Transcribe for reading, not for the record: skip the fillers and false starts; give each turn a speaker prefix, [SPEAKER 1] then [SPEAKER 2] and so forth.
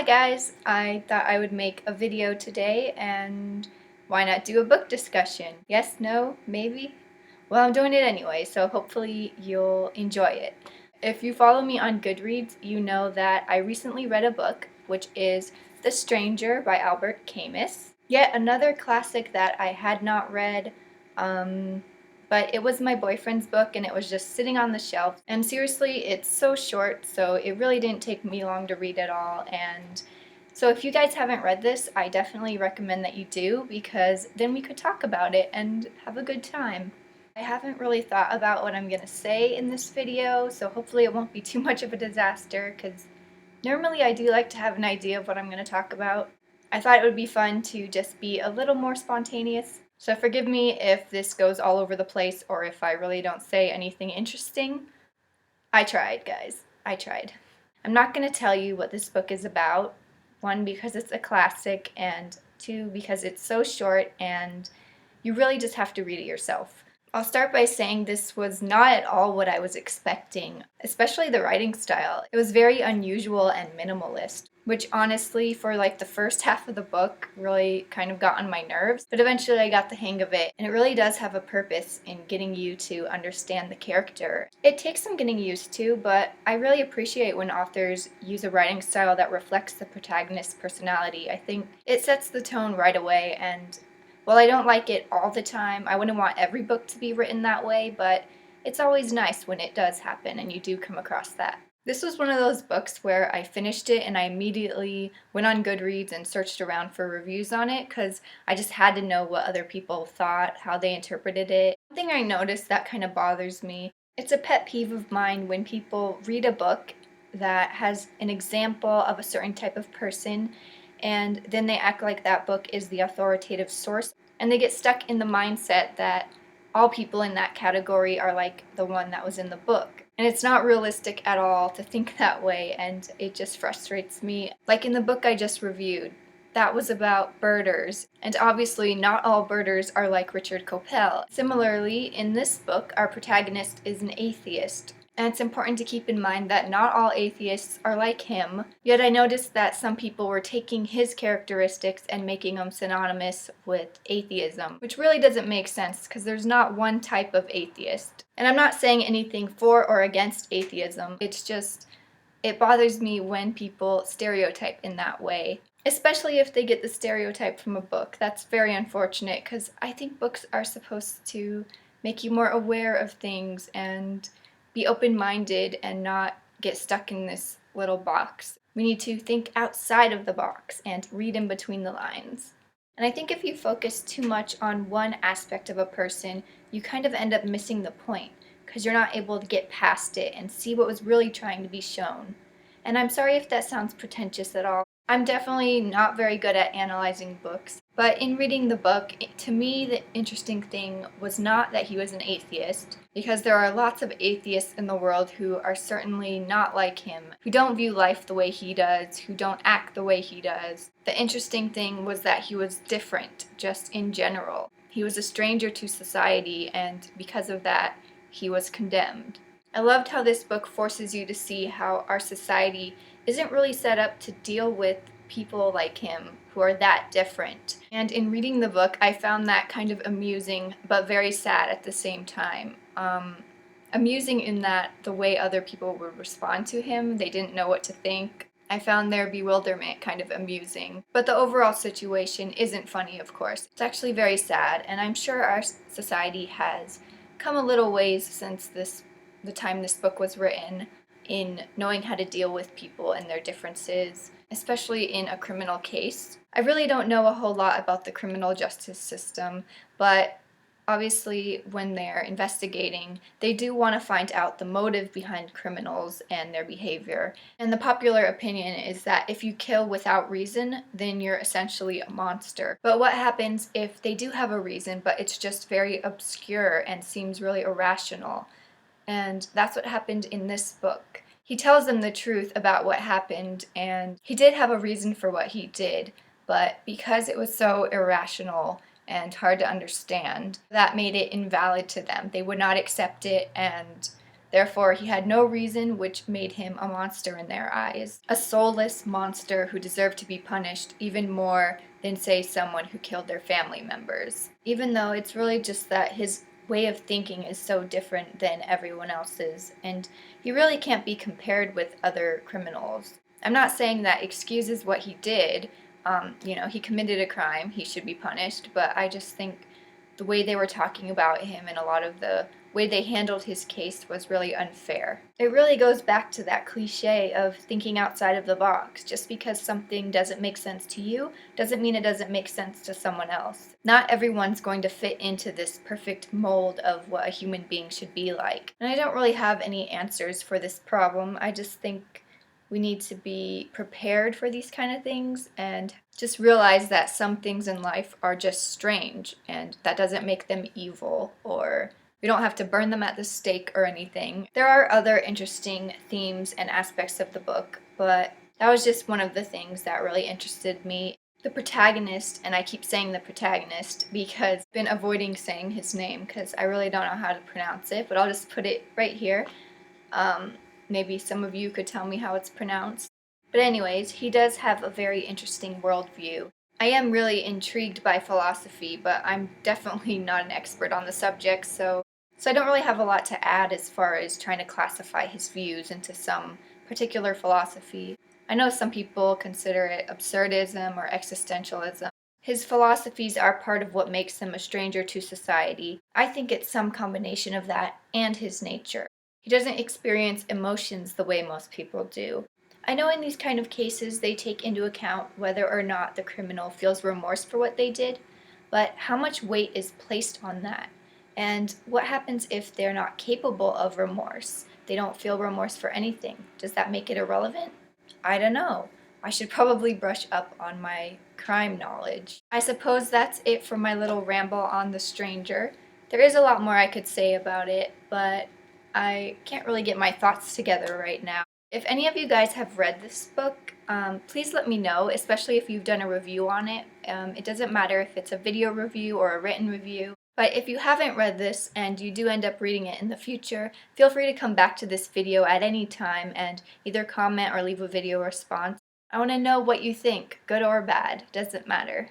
[SPEAKER 1] Hi guys, I thought I would make a video today and why not do a book discussion? Yes, no, maybe? Well, I'm doing it anyway, so hopefully you'll enjoy it. If you follow me on Goodreads, you know that I recently read a book, which is The Stranger by Albert Camus. Yet another classic that I had not read, but it was my boyfriend's book and it was just sitting on the shelf. And seriously, it's so short, so it really didn't take me long to read it all. And so if you guys haven't read this, I definitely recommend that you do, because then we could talk about it and have a good time. I haven't really thought about what I'm going to say in this video, so hopefully it won't be too much of a disaster, because normally I do like to have an idea of what I'm going to talk about. I thought it would be fun to just be a little more spontaneous, so forgive me if this goes all over the place or if I really don't say anything interesting. I tried, guys. I tried. I'm not going to tell you what this book is about. One, because it's a classic, and two, because it's so short and you really just have to read it yourself. I'll start by saying this was not at all what I was expecting, especially the writing style. It was very unusual and minimalist, which honestly, for like the first half of the book, really kind of got on my nerves, but eventually I got the hang of it, and it really does have a purpose in getting you to understand the character. It takes some getting used to, but I really appreciate when authors use a writing style that reflects the protagonist's personality. I think it sets the tone right away, and while I don't like it all the time, I wouldn't want every book to be written that way, but it's always nice when it does happen and you do come across that. This was one of those books where I finished it and I immediately went on Goodreads and searched around for reviews on it, because I just had to know what other people thought, how they interpreted it. One thing I noticed that kind of bothers me, it's a pet peeve of mine when people read a book that has an example of a certain type of person and then they act like that book is the authoritative source, and they get stuck in the mindset that all people in that category are like the one that was in the book. And it's not realistic at all to think that way, and it just frustrates me. Like in the book I just reviewed, that was about birders, and obviously not all birders are like Richard Coppell. Similarly, in this book, our protagonist is an atheist. And it's important to keep in mind that not all atheists are like him, yet I noticed that some people were taking his characteristics and making them synonymous with atheism, which really doesn't make sense because there's not one type of atheist. And I'm not saying anything for or against atheism, it's just, it bothers me when people stereotype in that way. Especially if they get the stereotype from a book. That's very unfortunate, because I think books are supposed to make you more aware of things and be open-minded and not get stuck in this little box. We need to think outside of the box and read in between the lines. And I think if you focus too much on one aspect of a person, you kind of end up missing the point, because you're not able to get past it and see what was really trying to be shown. And I'm sorry if that sounds pretentious at all. I'm definitely not very good at analyzing books, but in reading the book, to me the interesting thing was not that he was an atheist, because there are lots of atheists in the world who are certainly not like him, who don't view life the way he does, who don't act the way he does. The interesting thing was that he was different, just in general. He was a stranger to society, and because of that, he was condemned. I loved how this book forces you to see how our society isn't really set up to deal with people like him who are that different. And in reading the book, I found that kind of amusing, but very sad at the same time. Amusing in that the way other people would respond to him, they didn't know what to think. I found their bewilderment kind of amusing. But the overall situation isn't funny, of course. It's actually very sad, and I'm sure our society has come a little ways since the time this book was written, in knowing how to deal with people and their differences, especially in a criminal case. I really don't know a whole lot about the criminal justice system, but obviously when they're investigating, they do want to find out the motive behind criminals and their behavior. And the popular opinion is that if you kill without reason, then you're essentially a monster. But what happens if they do have a reason, but it's just very obscure and seems really irrational? And that's what happened in this book. He tells them the truth about what happened, and he did have a reason for what he did, but because it was so irrational and hard to understand, that made it invalid to them. They would not accept it, and Therefore, he had no reason, which made him a monster in their eyes. A soulless monster who deserved to be punished even more than, say, someone who killed their family members. Even though it's really just that his way of thinking is so different than everyone else's, and he really can't be compared with other criminals. I'm not saying that excuses what he did. He committed a crime, he should be punished, but I just think the way they were talking about him and a lot of the way they handled his case was really unfair. It really goes back to that cliche of thinking outside of the box. Just because something doesn't make sense to you doesn't mean it doesn't make sense to someone else. Not everyone's going to fit into this perfect mold of what a human being should be like. And I don't really have any answers for this problem. I just think we need to be prepared for these kind of things and just realize that some things in life are just strange, and that doesn't make them evil, or we don't have to burn them at the stake or anything. There are other interesting themes and aspects of the book, but that was just one of the things that really interested me. The protagonist, and I keep saying the protagonist because I've been avoiding saying his name because I really don't know how to pronounce it, but I'll just put it right here. Maybe some of you could tell me how it's pronounced. But anyways, he does have a very interesting worldview. I am really intrigued by philosophy, but I'm definitely not an expert on the subject, so I don't really have a lot to add as far as trying to classify his views into some particular philosophy. I know some people consider it absurdism or existentialism. His philosophies are part of what makes him a stranger to society. I think it's some combination of that and his nature. He doesn't experience emotions the way most people do. I know in these kind of cases they take into account whether or not the criminal feels remorse for what they did, but how much weight is placed on that? And what happens if they're not capable of remorse? They don't feel remorse for anything. Does that make it irrelevant? I don't know. I should probably brush up on my crime knowledge. I suppose that's it for my little ramble on The Stranger. There is a lot more I could say about it, but I can't really get my thoughts together right now. If any of you guys have read this book, please let me know, especially if you've done a review on it. It doesn't matter if it's a video review or a written review. But if you haven't read this and you do end up reading it in the future, feel free to come back to this video at any time and either comment or leave a video response. I want to know what you think, good or bad, doesn't matter.